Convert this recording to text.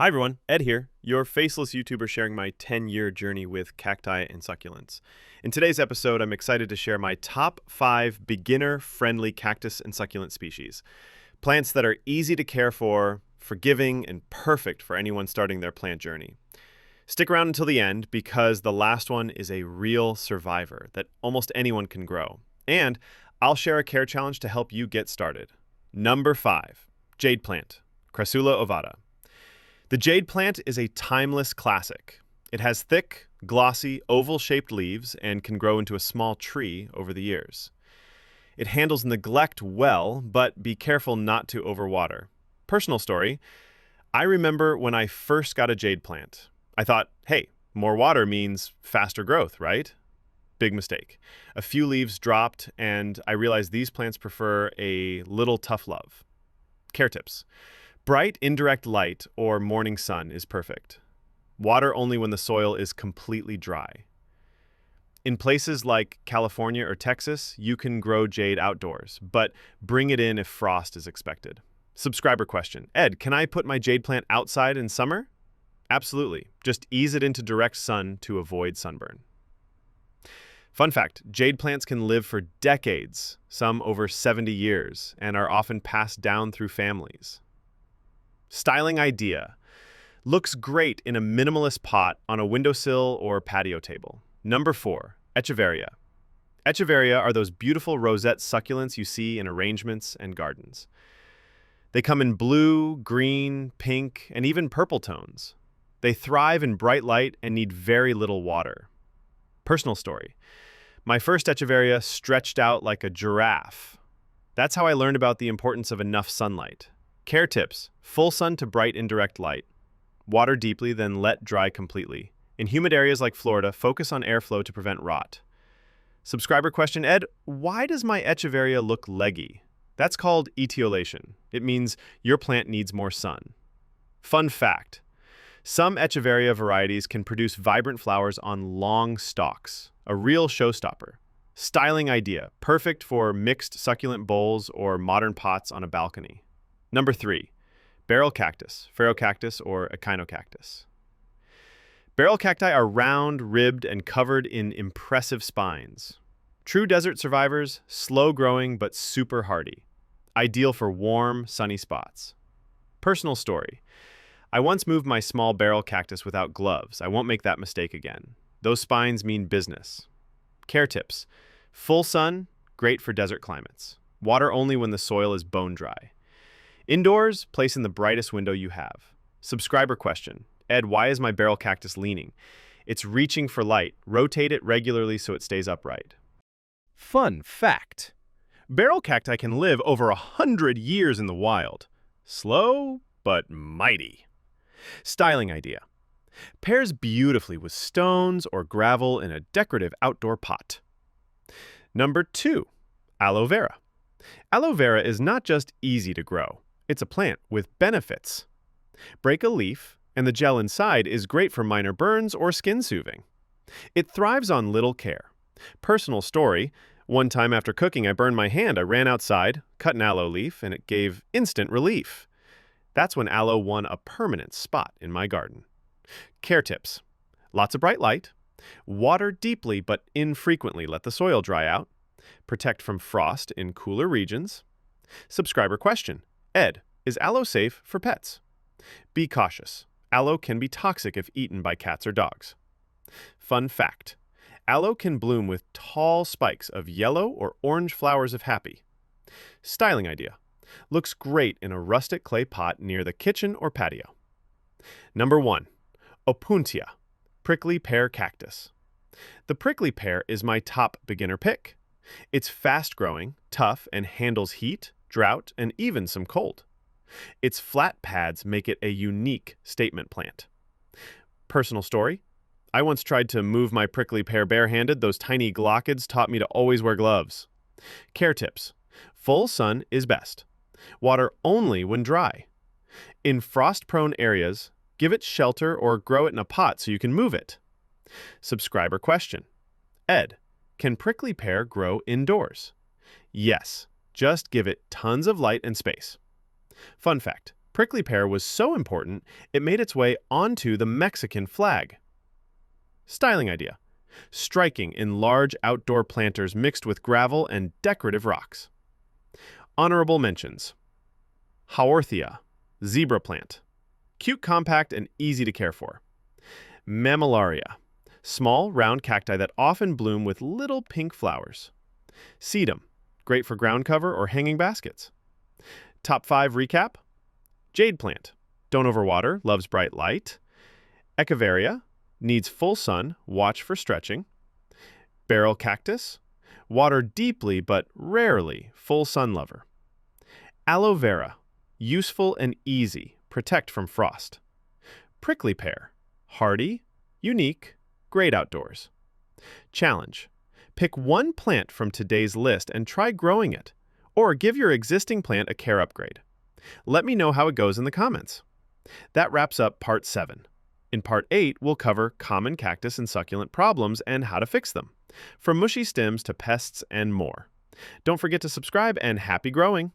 Hi everyone, Ed here, your faceless YouTuber sharing my 10-year journey with cacti and succulents. In today's episode, I'm excited to share my top 5 beginner-friendly cactus and succulent species. Plants that are easy to care for, forgiving, and perfect for anyone starting their plant journey. Stick around until the end because the last one is a real survivor that almost anyone can grow. And I'll share a care challenge to help you get started. Number 5, Jade plant, Crassula ovata. The jade plant is a timeless classic. It has thick, glossy, oval-shaped leaves and can grow into a small tree over the years. It handles neglect well, but be careful not to overwater. Personal story, I remember when I first got a jade plant. I thought, hey, more water means faster growth, right? Big mistake. A few leaves dropped, and I realized these plants prefer a little tough love. Care tips. Bright, indirect light or morning sun is perfect. Water only when the soil is completely dry. In places like California or Texas, you can grow jade outdoors, but bring it in if frost is expected. Subscriber question. Ed, can I put my jade plant outside in summer? Absolutely. Just ease it into direct sun to avoid sunburn. Fun fact, jade plants can live for decades, some over 70 years, and are often passed down through families. Styling idea. Looks great in a minimalist pot on a windowsill or patio table. Number 4, Echeveria. Echeveria are those beautiful rosette succulents you see in arrangements and gardens. They come in blue, green, pink, and even purple tones. They thrive in bright light and need very little water. Personal story. My first Echeveria stretched out like a giraffe. That's how I learned about the importance of enough sunlight. Care tips. Full sun to bright indirect light. Water deeply, then let dry completely. In humid areas like Florida, focus on airflow to prevent rot. Subscriber question, Ed, why does my Echeveria look leggy? That's called etiolation. It means your plant needs more sun. Fun fact. Some Echeveria varieties can produce vibrant flowers on long stalks, a real showstopper. Styling idea, perfect for mixed succulent bowls or modern pots on a balcony. Number 3, barrel cactus, ferocactus, or echinocactus. Barrel cacti are round, ribbed, and covered in impressive spines. True desert survivors, slow-growing but super hardy. Ideal for warm, sunny spots. Personal story. I once moved my small barrel cactus without gloves. I won't make that mistake again. Those spines mean business. Care tips. Full sun, great for desert climates. Water only when the soil is bone dry. Indoors, place in the brightest window you have. Subscriber question. Ed, why is my barrel cactus leaning? It's reaching for light. Rotate it regularly so it stays upright. Fun fact. Barrel cacti can live over 100 years in the wild. Slow, but mighty. Styling idea. Pairs beautifully with stones or gravel in a decorative outdoor pot. Number 2, aloe vera. Aloe vera is not just easy to grow. It's a plant with benefits. Break a leaf, and the gel inside is great for minor burns or skin soothing. It thrives on little care. Personal story, one time after cooking I burned my hand. I ran outside, cut an aloe leaf, and it gave instant relief. That's when aloe won a permanent spot in my garden. Care tips. Lots of bright light. Water deeply but infrequently. Let the soil dry out. Protect from frost in cooler regions. Subscriber question. Ed, is aloe safe for pets? Be cautious. Aloe can be toxic if eaten by cats or dogs. Fun fact. Aloe can bloom with tall spikes of yellow or orange flowers if happy. Styling idea. Looks great in a rustic clay pot near the kitchen or patio. Number 1, Opuntia, prickly pear cactus. The prickly pear is my top beginner pick. It's fast-growing, tough, and handles heat, drought, and even some cold. Its flat pads make it a unique statement plant. Personal story. I once tried to move my prickly pear barehanded. Those tiny glochids taught me to always wear gloves. Care tips. Full sun is best. Water only when dry. In frost-prone areas, give it shelter or grow it in a pot so you can move it. Subscriber question. Ed, can prickly pear grow indoors? Yes, just give it tons of light and space. Fun fact, Prickly pear was so important, it made its way onto the Mexican flag. Styling idea: striking in large outdoor planters mixed with gravel and decorative rocks. Honorable mentions: Haworthia, zebra plant. Cute, compact, and easy to care for. Mammillaria, small, round cacti that often bloom with little pink flowers. Sedum, great for ground cover or hanging baskets. Top 5 recap: Jade plant, don't overwater, loves bright light. Echeveria, needs full sun, watch for stretching. Barrel cactus, water deeply but rarely, full sun lover. Aloe vera, useful and easy, protect from frost. Prickly pear, hardy, unique, great outdoors. Challenge: pick one plant from today's list and try growing it, or give your existing plant a care upgrade. Let me know how it goes in the comments. That wraps up Part 7. In Part 8, we'll cover common cactus and succulent problems and how to fix them, from mushy stems to pests and more. Don't forget to subscribe, and happy growing!